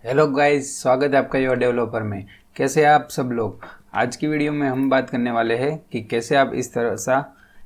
Hello guys, स्वागत है आपका योर डेवलपर में। कैसे हैं आप सब लोग। आज की वीडियो में हम बात करने वाले हैं कि कैसे आप इस तरह सा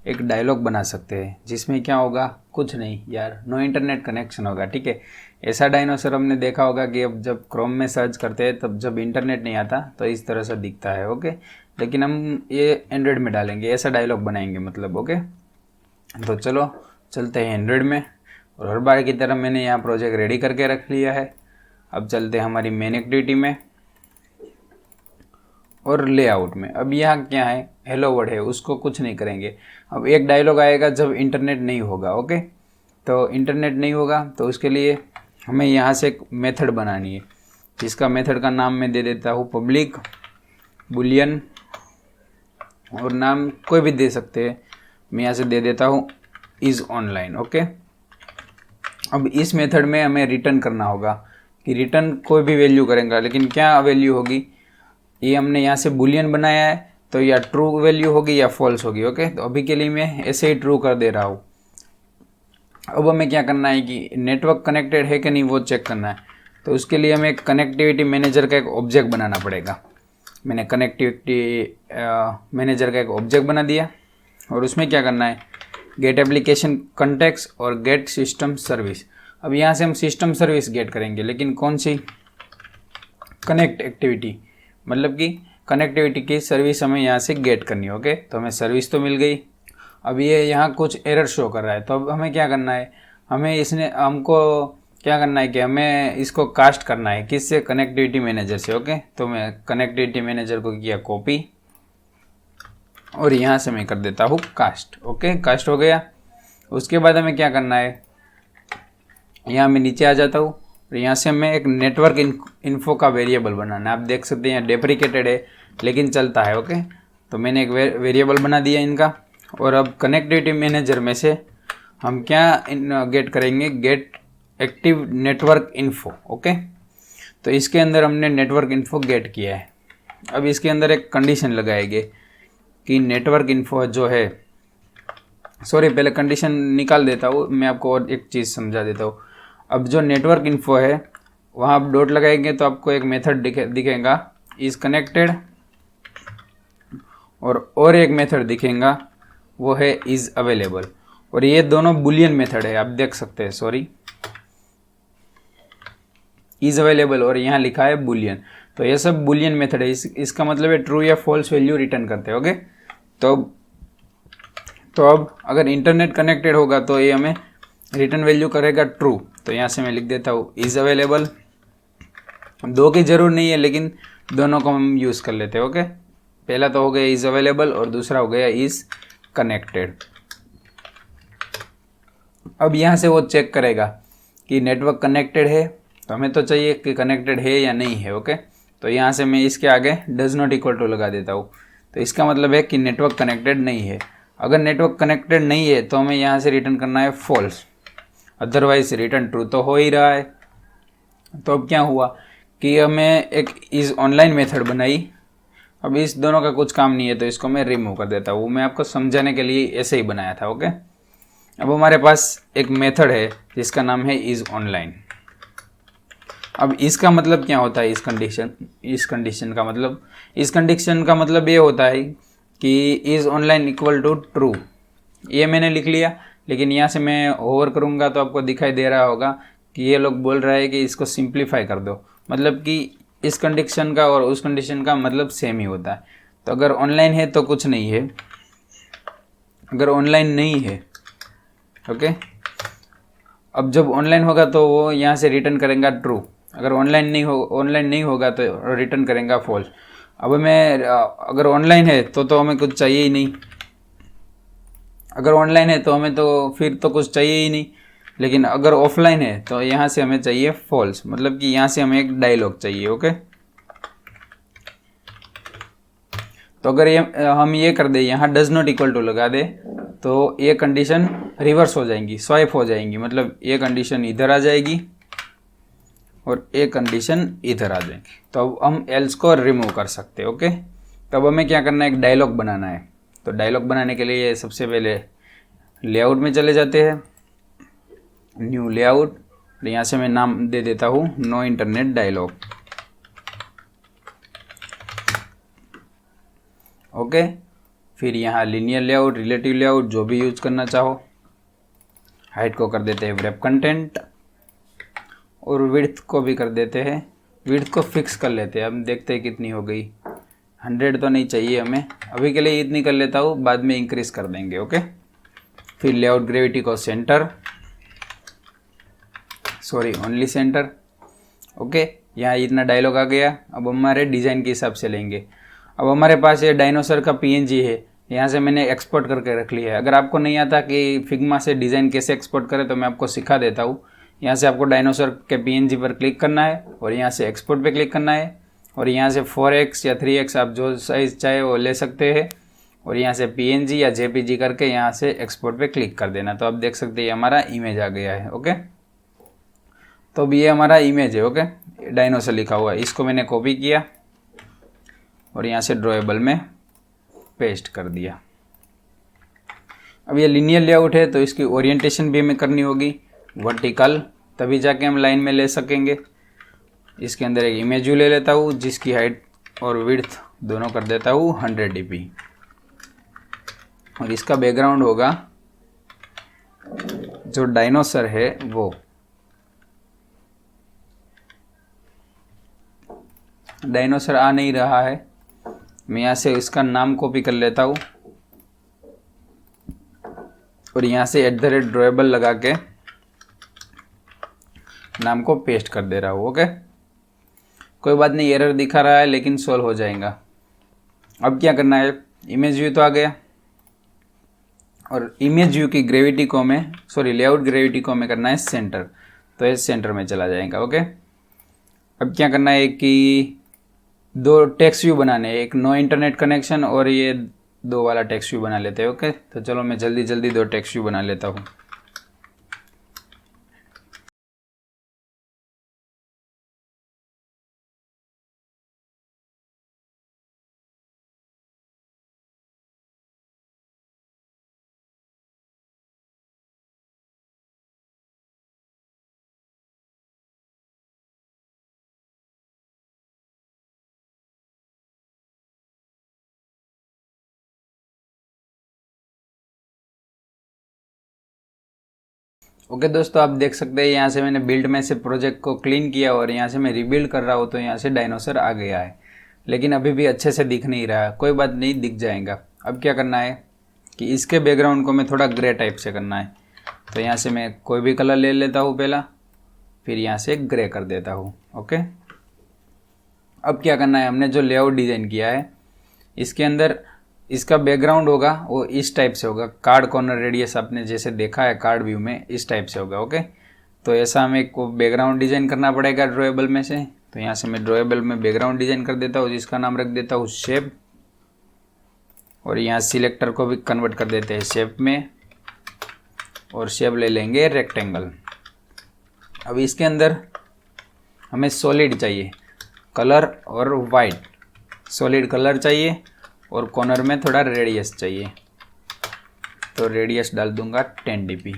एक डायलॉग बना सकते हैं जिसमें क्या होगा, कुछ नहीं यार, नो इंटरनेट कनेक्शन होगा। ठीक है, ऐसा डायनासोर हमने देखा होगा कि अब जब क्रोम में सर्च करते हैं तब जब इंटरनेट नहीं आता तो इस तरह से दिखता है। ओके, लेकिन हम ये एंड्रॉयड में डालेंगे, ऐसा डायलॉग बनाएंगे मतलब। ओके, तो चलो चलते हैं एंड्रॉयड में। और हर बार की तरह मैंने यहाँ प्रोजेक्ट रेडी करके रख लिया है। अब चलते हैं हमारी मेन एक्टिविटी में और लेआउट में। अब यहाँ क्या है, हेलो वर्ड है, उसको कुछ नहीं करेंगे। अब एक डायलॉग आएगा जब इंटरनेट नहीं होगा। ओके, तो इंटरनेट नहीं होगा तो उसके लिए हमें यहाँ से एक मेथड बनानी है, जिसका मेथड का नाम मैं दे देता हूँ पब्लिक बुलियन, और नाम कोई भी दे सकते हैं। मैं यहाँ से दे देता हूँ इज़ ऑनलाइन। ओके, अब इस मेथड में हमें रिटर्न करना होगा कि रिटर्न कोई भी वैल्यू करेंगे, लेकिन क्या वैल्यू होगी, ये हमने यहाँ से बुलियन बनाया है तो या ट्रू वैल्यू होगी या फॉल्स होगी। ओके, तो अभी के लिए मैं ऐसे ही ट्रू कर दे रहा हूँ। अब हमें क्या करना है कि नेटवर्क कनेक्टेड है कि नहीं वो चेक करना है। तो उसके लिए हमें कनेक्टिविटी मैनेजर का एक ऑब्जेक्ट बनाना पड़ेगा। मैंने कनेक्टिविटी मैनेजर का एक ऑब्जेक्ट बना दिया और उसमें क्या करना है, गेट एप्लीकेशन कॉन्टेक्स्ट और गेट सिस्टम सर्विस। अब यहाँ से हम सिस्टम सर्विस गेट करेंगे, लेकिन कौन सी, कनेक्ट एक्टिविटी, मतलब कि कनेक्टिविटी की सर्विस हमें यहाँ से गेट करनी है। ओके, तो हमें सर्विस तो मिल गई। अब ये यहाँ कुछ एरर शो कर रहा है, तो अब हमें क्या करना है, हमें इसने हमको क्या करना है कि हमें इसको कास्ट करना है, किससे, कनेक्टिविटी मैनेजर से। ओके, तो मैं कनेक्टिविटी मैनेजर को किया कॉपी और यहाँ से मैं कर देता हूँ कास्ट। ओके, कास्ट हो गया। उसके बाद हमें क्या करना है, यहाँ मैं नीचे आ जाता हूँ और यहाँ से हमें एक नेटवर्क इन्फो का वेरिएबल बनाना है। आप देख सकते हैं यहाँ डेप्रिकेटेड है लेकिन चलता है। ओके, तो मैंने एक वेरिएबल बना दिया इनका। और अब कनेक्टिविटी मैनेजर में से हम क्या गेट करेंगे, gate active network info. Okay, तो इसके अंदर हमने नेटवर्क इन्फो गेट किया है। अब इसके अंदर एक कंडीशन लगाएंगे कि नेटवर्क इन्फो जो है, सॉरी पहले कंडीशन निकाल देता हूँ, मैं आपको और एक चीज़ समझा देता हूँ। अब जो नेटवर्क इन्फो है वहाँ आप डॉट लगाएंगे तो आपको एक मेथड दिखेगा इज़ कनेक्टेड, और एक मेथड दिखेगा वो है इज़ अवेलेबल। और ये दोनों बुलियन मेथड है, आप देख सकते हैं, सॉरी इज़ अवेलेबल और यहाँ लिखा है बुलियन। तो ये सब बुलियन मेथड है। इसका मतलब है ट्रू या फॉल्स वैल्यू रिटर्न करते हैं। ओके, तो अब अगर इंटरनेट कनेक्टेड होगा तो ये हमें रिटर्न वैल्यू करेगा ट्रू। तो यहाँ से मैं लिख देता हूँ इज़ अवेलेबल। दो की ज़रूर नहीं है लेकिन दोनों को हम यूज़ कर लेते हैं। ओके, पहला तो हो गया इज़ अवेलेबल और दूसरा हो गया इज़ कनेक्टेड। अब यहाँ से वो चेक करेगा कि नेटवर्क कनेक्टेड है, तो हमें तो चाहिए कि कनेक्टेड है या नहीं है। ओके, तो यहाँ से मैं इसके आगे डज नॉट इक्वल टू लगा देता हूँ। तो इसका मतलब है कि नेटवर्क कनेक्टेड नहीं है। अगर नेटवर्क कनेक्टेड नहीं है तो हमें यहाँ से रिटर्न करना है फॉल्स, अदरवाइज रिटर्न ट्रू तो हो ही रहा है। तो अब क्या हुआ कि हमें एक इज़ ऑनलाइन मेथड बनाई। अब इस दोनों का कुछ काम नहीं है तो इसको मैं रिमूव कर देता हूँ। मैं आपको समझाने के लिए ऐसे ही बनाया था। ओके, अब हमारे पास एक मेथड है जिसका नाम है इज़ ऑनलाइन। अब इसका मतलब क्या होता है, इस कंडीशन का मतलब ये होता है कि is online equal to true. ये मैंने लिख लिया, लेकिन यहाँ से मैं ओवर करूँगा तो आपको दिखाई दे रहा होगा कि ये लोग बोल रहा है कि इसको सिंप्लीफाई कर दो, मतलब कि इस कंडीशन का और उस कंडीशन का मतलब सेम ही होता है। तो अगर ऑनलाइन है तो कुछ नहीं है, अगर ऑनलाइन नहीं है, ओके, अब जब ऑनलाइन होगा तो वो यहाँ से रिटर्न करेगा ट्रू। अगर ऑनलाइन नहीं होगा तो रिटर्न करेगा फॉल्स। अब मैं अगर ऑनलाइन है तो हमें कुछ चाहिए ही नहीं, अगर ऑनलाइन है तो हमें तो फिर तो कुछ चाहिए ही नहीं। लेकिन अगर ऑफलाइन है तो यहाँ से हमें चाहिए फॉल्स, मतलब कि यहाँ से हमें एक डायलॉग चाहिए। ओके, तो अगर ये हम ये कर दे, यहाँ डज नॉट इक्वल टू लगा दे तो ये कंडीशन रिवर्स हो जाएंगी, स्वाइप हो जाएंगी, मतलब ये कंडीशन इधर आ जाएगी और ये कंडीशन इधर आ जाएगी। तो अब हम एल्स को रिमूव कर सकते हैं। ओके, तो अब हमें क्या करना है, एक डायलॉग बनाना है। तो डायलॉग बनाने के लिए सबसे पहले लेआउट में चले जाते हैं, न्यू लेआउट, और यहाँ से मैं नाम दे देता हूँ नो इंटरनेट डायलॉग। ओके, फिर यहाँ लीनियर लेआउट, रिलेटिव लेआउट, जो भी यूज करना चाहो। हाइट को कर देते हैं व्रैप कंटेंट और विड्थ को भी कर देते हैं, विड्थ को फिक्स कर लेते हैं। अब देखते हैं कितनी हो गई, 100 तो नहीं चाहिए हमें, अभी के लिए इतनी कर लेता हूँ, बाद में इंक्रीज कर देंगे। ओके, फिर लेआउट ग्रेविटी को centre, sorry only centre. Okay, यहाँ इतना डायलॉग आ गया। अब हमारे डिज़ाइन के हिसाब से लेंगे। अब हमारे पास ये डायनासोर का पीएनजी है, यहाँ से मैंने एक्सपोर्ट करके रख लिया है। अगर आपको नहीं आता कि फिग्मा से डिज़ाइन कैसे एक्सपोर्ट करें तो मैं आपको सिखा देता हूँ। यहाँ से आपको डायनासोर के पीएनजी पर क्लिक करना है और यहाँ से एक्सपोर्ट पे क्लिक करना है और यहाँ से 4x या 3x आप जो साइज़ चाहे वो ले सकते हैं और यहाँ से पीएनजी या जेपीजी करके यहाँ से एक्सपोर्ट पे क्लिक कर देना। तो आप देख सकते हैं हमारा इमेज आ गया है। ओके, तो अब ये हमारा इमेज है। ओके, डायनासोर लिखा हुआ है, इसको मैंने कॉपी किया और यहाँ से ड्रॉएबल में पेस्ट कर दिया। अब ये लीनियर लेआउट है तो इसकी ओरिएंटेशन भी हमें करनी होगी वर्टिकल, तभी जाके हम लाइन में ले सकेंगे। इसके अंदर एक इमेज व्यू ले लेता हूँ जिसकी हाइट और विड्थ दोनों कर देता हूँ 100 dp और इसका बैकग्राउंड होगा जो डायनासोर है वो। डायनासोर आ नहीं रहा है, मैं यहाँ से इसका नाम कॉपी कर लेता हूँ और यहाँ से @drawable लगा के नाम को पेस्ट कर दे रहा हूँ। ओके, कोई बात नहीं, एरर दिखा रहा है लेकिन सॉल्व हो जाएगा। अब क्या करना है, इमेज व्यू तो आ गया और इमेज व्यू की ग्रेविटी को हमें, सॉरी लेआउट ग्रेविटी को हमें करना है सेंटर, तो ये सेंटर में चला जाएगा। ओके, अब क्या करना है कि 2 टेक्स्ट व्यू बनाने हैं, एक नो इंटरनेट कनेक्शन और ये 2 वाला टेक्स्ट व्यू बना लेते हैं। ओके, तो चलो मैं जल्दी जल्दी 2 टेक्स्ट व्यू बना लेता हूँ। ओके दोस्तों, आप देख सकते हैं यहाँ से मैंने बिल्ड में से प्रोजेक्ट को क्लीन किया और यहाँ से मैं रिबिल्ड कर रहा हूँ तो यहाँ से डायनासोर आ गया है, लेकिन अभी भी अच्छे से दिख नहीं रहा है। कोई बात नहीं, दिख जाएगा। अब क्या करना है कि इसके बैकग्राउंड को मैं थोड़ा ग्रे टाइप से करना है, तो यहाँ से मैं कोई भी कलर ले लेता हूँ पहला, फिर यहाँ से ग्रे कर देता हूँ। ओके, अब क्या करना है, हमने जो लेआउट डिज़ाइन किया है इसके अंदर इसका बैकग्राउंड होगा वो इस टाइप से होगा। कार्ड कॉर्नर रेडियस आपने जैसे देखा है कार्ड व्यू में, इस टाइप से होगा। ओके, तो ऐसा हमें को बैकग्राउंड डिज़ाइन करना पड़ेगा ड्रॉएबल में से। तो यहाँ से मैं ड्रॉएबल में बैकग्राउंड डिज़ाइन कर देता हूँ जिसका नाम रख देता हूँ शेप, और यहाँ सिलेक्टर को भी कन्वर्ट कर देते हैं शेप में और शेप ले लेंगे रेक्टेंगल। अब इसके अंदर हमें सॉलिड चाहिए, कलर और वाइट, सॉलिड कलर चाहिए और कॉर्नर में थोड़ा रेडियस चाहिए, तो रेडियस डाल दूंगा 10 dp।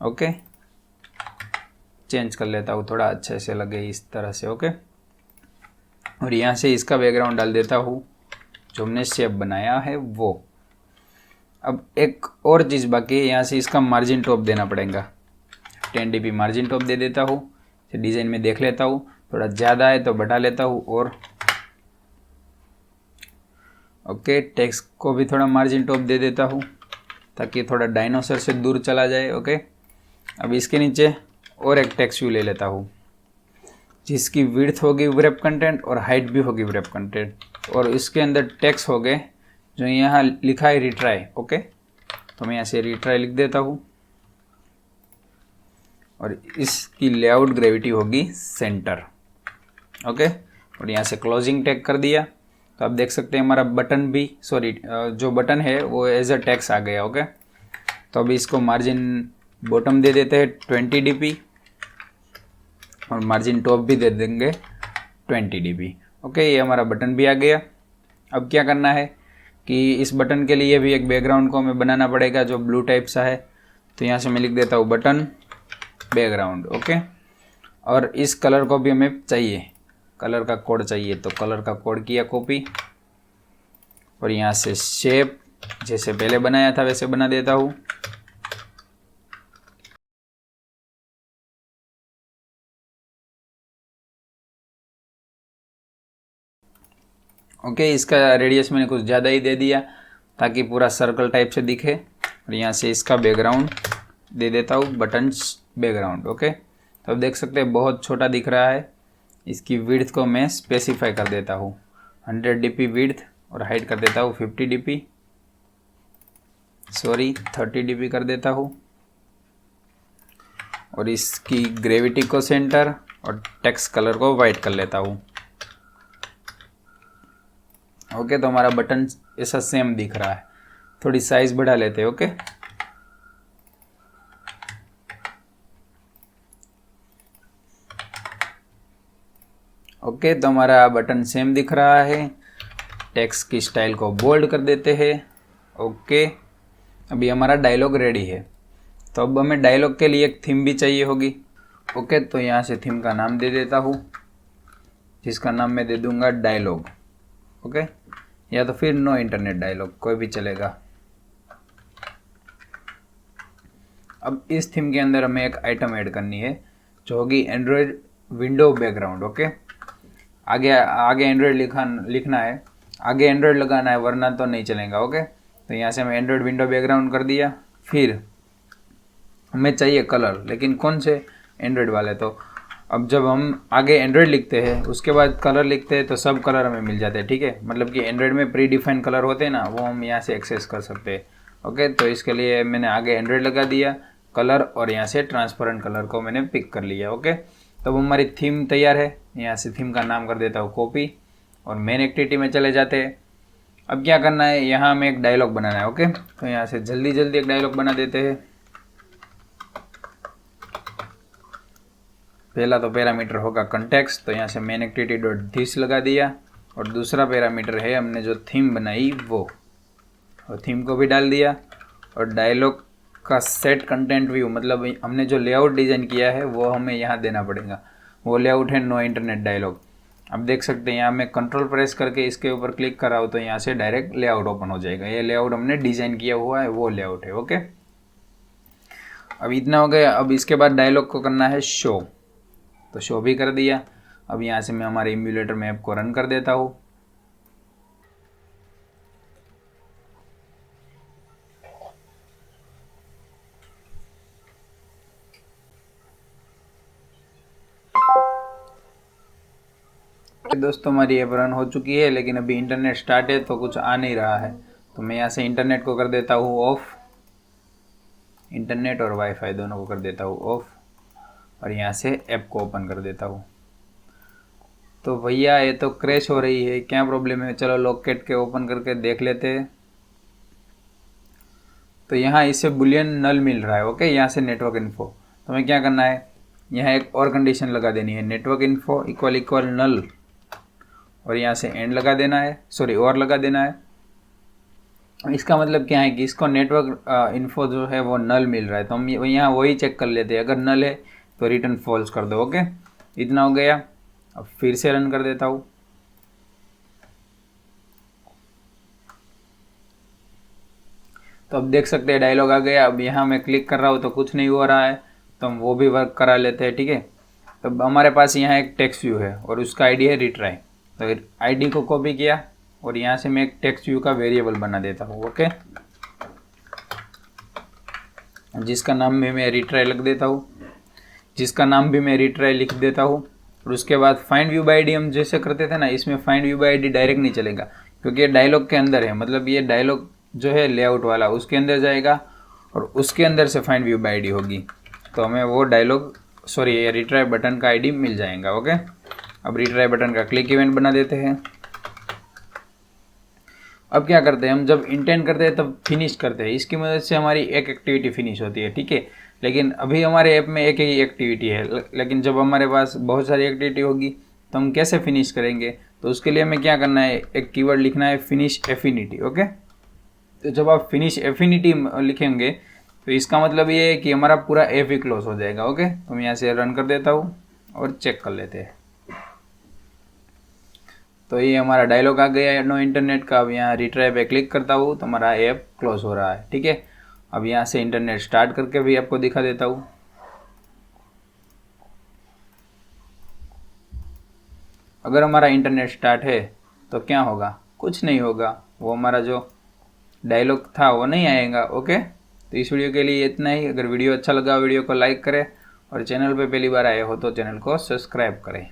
ओके, चेंज कर लेता हूँ थोड़ा अच्छे से लगे इस तरह से। ओके, और यहाँ से इसका बैकग्राउंड डाल देता हूँ जो हमने शेप बनाया है वो। अब एक और चीज़ बाकी है, यहाँ से इसका मार्जिन टॉप देना पड़ेगा। 10 dp मार्जिन टॉप दे देता हूँ, डिज़ाइन में देख लेता हूँ, थोड़ा ज़्यादा है तो बढ़ा लेता हूँ। और ओके, टेक्स्ट को भी थोड़ा मार्जिन टॉप दे देता हूँ ताकि थोड़ा डायनासोर से दूर चला जाए। ओके, अब इसके नीचे और एक टेक्स्ट व्यू ले लेता हूँ जिसकी विड्थ होगी व्रैप कंटेंट और हाइट भी होगी व्रैप कंटेंट, और इसके अंदर टेक्स्ट हो गए जो यहाँ लिखा है रिट्राई। ओके, तो मैं यहाँ से रिट्राई लिख देता हूँ और इसकी लेआउट ग्रेविटी होगी सेंटर। ओके, और यहाँ से क्लोजिंग टैग कर दिया। तो आप देख सकते हैं हमारा बटन भी, सॉरी जो बटन है वो एज अ टेक्स्ट आ गया। ओके, तो अभी इसको मार्जिन बॉटम दे देते हैं 20 dp और मार्जिन टॉप भी दे देंगे 20 dp। ओके, ये हमारा बटन भी आ गया। अब क्या करना है कि इस बटन के लिए भी एक बैकग्राउंड को हमें बनाना पड़ेगा जो ब्लू टाइप सा है। तो यहाँ से मैं लिख देता हूँ बटन बैकग्राउंड। ओके, और इस कलर को भी हमें चाहिए, कलर का कोड चाहिए, तो कलर का कोड किया कॉपी, और यहाँ से शेप जैसे पहले बनाया था वैसे बना देता हूँ। ओके, इसका रेडियस मैंने कुछ ज़्यादा ही दे दिया ताकि पूरा सर्कल टाइप से दिखे, और यहाँ से इसका बैकग्राउंड दे देता हूँ बटन्स बैकग्राउंड। ओके, तो अब देख सकते हैं बहुत छोटा दिख रहा है। इसकी विड्थ को मैं स्पेसिफाई कर देता हूँ 100 dp विड्थ, और हाइट कर देता हूँ 50 dp, सॉरी 30 dp कर देता हूँ, और इसकी ग्रेविटी को सेंटर और टेक्स्ट कलर को वाइट कर लेता हूँ। ओके, तो हमारा बटन ऐसा सेम दिख रहा है। थोड़ी साइज बढ़ा लेते हैं। ओके, ओके, तो हमारा बटन सेम दिख रहा है। टेक्स्ट की स्टाइल को बोल्ड कर देते हैं। ओके, अभी हमारा डायलॉग रेडी है। तो अब हमें डायलॉग के लिए एक थीम भी चाहिए होगी। ओके, तो यहाँ से थीम का नाम दे देता हूँ, जिसका नाम मैं दे दूंगा डायलॉग। ओके, या तो फिर नो इंटरनेट डायलॉग, कोई भी चलेगा। अब इस थीम के अंदर हमें एक आइटम ऐड करनी है जो होगी एंड्रॉयड विंडो बैकग्राउंड। ओके, आगे एंड्रॉयड लिखना है, आगे एंड्रॉयड लगाना है, वरना तो नहीं चलेगा। ओके, तो यहाँ से मैं एंड्रॉयड विंडो बैकग्राउंड कर दिया। फिर हमें चाहिए कलर, लेकिन कौन से एंड्रॉयड वाले। तो अब जब हम आगे एंड्रॉयड लिखते हैं उसके बाद कलर लिखते हैं तो सब कलर हमें मिल जाते हैं। ठीक है, मतलब कि एंड्रॉयड में प्री डिफाइंड कलर होते हैं ना, वो हम यहाँ से एक्सेस कर सकते हैं। ओके, तो इसके लिए मैंने आगे एंड्रॉयड लगा दिया कलर, और यहाँ से ट्रांसपेरेंट कलर को मैंने पिक कर लिया। ओके, तो हमारी थीम तैयार है। यहाँ से थीम का नाम कर देता हूँ कॉपी, और मेन एक्टिविटी में चले जाते हैं। अब क्या करना है, यहाँ हमें एक डायलॉग बनाना है। ओके, तो यहाँ से जल्दी जल्दी एक डायलॉग बना देते हैं। पहला तो पैरामीटर होगा कंटेक्स्ट, तो यहाँ से मेन एक्टिविटी डॉट दिस लगा दिया, और दूसरा पैरामीटर है हमने जो थीम बनाई वो, और थीम को भी डाल दिया। और डायलॉग का सेट कंटेंट व्यू, मतलब हमने जो लेआउट डिज़ाइन किया है वो हमें यहाँ देना पड़ेगा। वो लेआउट है नो इंटरनेट डायलॉग। अब देख सकते हैं यहाँ मैं कंट्रोल प्रेस करके इसके ऊपर क्लिक कर रहा हूँ तो यहाँ से डायरेक्ट लेआउट ओपन हो जाएगा। ये लेआउट हमने डिज़ाइन किया हुआ है, वो लेआउट है। ओके, अब इतना हो गया। अब इसके बाद डायलॉग को करना है शो, तो शो भी कर दिया। अब यहाँ से मैं हमारे इम्यूलेटर में ऐप को रन कर देता हूँ। दोस्तों, हमारी ऐप रन हो चुकी है, लेकिन अभी इंटरनेट स्टार्ट है तो कुछ आ नहीं रहा है। तो मैं यहाँ से इंटरनेट को कर देता हूँ ऑफ, इंटरनेट और वाईफाई दोनों को कर देता हूँ ऑफ, और यहाँ से ऐप को ओपन कर देता हूँ। तो भैया ये तो क्रैश हो रही है, क्या प्रॉब्लम है? चलो लॉकेट के ओपन करके देख लेते हैं। तो यहाँ इससे बुलियन नल मिल रहा है। ओके, यहाँ से नेटवर्क इन्फो, तो हमें क्या करना है, यहाँ एक और कंडीशन लगा देनी है, नेटवर्क इन्फो इक्वल इक्वल नल, और यहाँ से एंड लगा देना है, सॉरी और लगा देना है। इसका मतलब क्या है कि इसको नेटवर्क इन्फो जो है वो नल मिल रहा है, तो हम यहाँ वही चेक कर लेते हैं। अगर नल है तो रिटर्न फॉल्स कर दो। ओके, इतना हो गया। अब फिर से रन कर देता हूँ। तो अब देख सकते हैं डायलॉग आ गया। अब यहाँ मैं क्लिक कर रहा हूँ तो कुछ नहीं हो रहा है, तो हम वो भी वर्क करा लेते हैं। ठीक है, तो हमारे पास यहाँ एक टेक्स्ट व्यू है और उसका आईडी है रिट्राई, तो आईडी को कॉपी किया और यहाँ से मैं एक टेक्स्ट व्यू का वेरिएबल बना देता हूँ। ओके, जिसका नाम भी मैं रिट्राई लिख देता हूँ, और उसके बाद फाइंड व्यू बाय आईडी हम जैसे करते थे ना, इसमें find view bye ID direct नहीं चलेगा, क्योंकि ये डायलॉग के अंदर है। मतलब ये डायलॉग जो है लेआउट वाला उसके अंदर जाएगा और उसके अंदर से फाइंड व्यू बाय आईडी होगी, तो हमें वो ये रिट्राई बटन का आईडी मिल जाएगा। ओके, अब रिट्राई बटन का क्लिक इवेंट बना देते हैं। अब क्या करते हैं, हम जब इंटेंड करते हैं तब फिनिश करते हैं, इसकी मदद से हमारी एक एक्टिविटी फिनिश होती है। ठीक है, लेकिन अभी हमारे ऐप में एक ही एक्टिविटी है, लेकिन जब हमारे पास बहुत सारी एक्टिविटी होगी तो हम कैसे फिनिश करेंगे? तो उसके लिए हमें क्या करना है, एक कीवर्ड लिखना है फिनिश एफिनिटी। ओके, तो जब आप फिनिश एफिनिटी लिखेंगे तो इसका मतलब ये है कि हमारा पूरा ऐप ही क्लोज हो जाएगा। ओके, तो मैं यहाँ से रन कर देता हूँ और चेक कर लेते हैं। तो ये हमारा डायलॉग आ गया है नो इंटरनेट का। अब यहाँ रिट्राई पे क्लिक करता हूँ तो हमारा ऐप क्लोज हो रहा है। ठीक है, अब यहाँ से इंटरनेट स्टार्ट करके भी आपको दिखा देता हूँ। अगर हमारा इंटरनेट स्टार्ट है तो क्या होगा, कुछ नहीं होगा, वो हमारा जो डायलॉग था वो नहीं आएगा। ओके, तो इस वीडियो के लिए इतना ही। अगर वीडियो अच्छा लगा वीडियो को लाइक करें और चैनल पे पहली बार आए हो तो चैनल को सब्सक्राइब करें।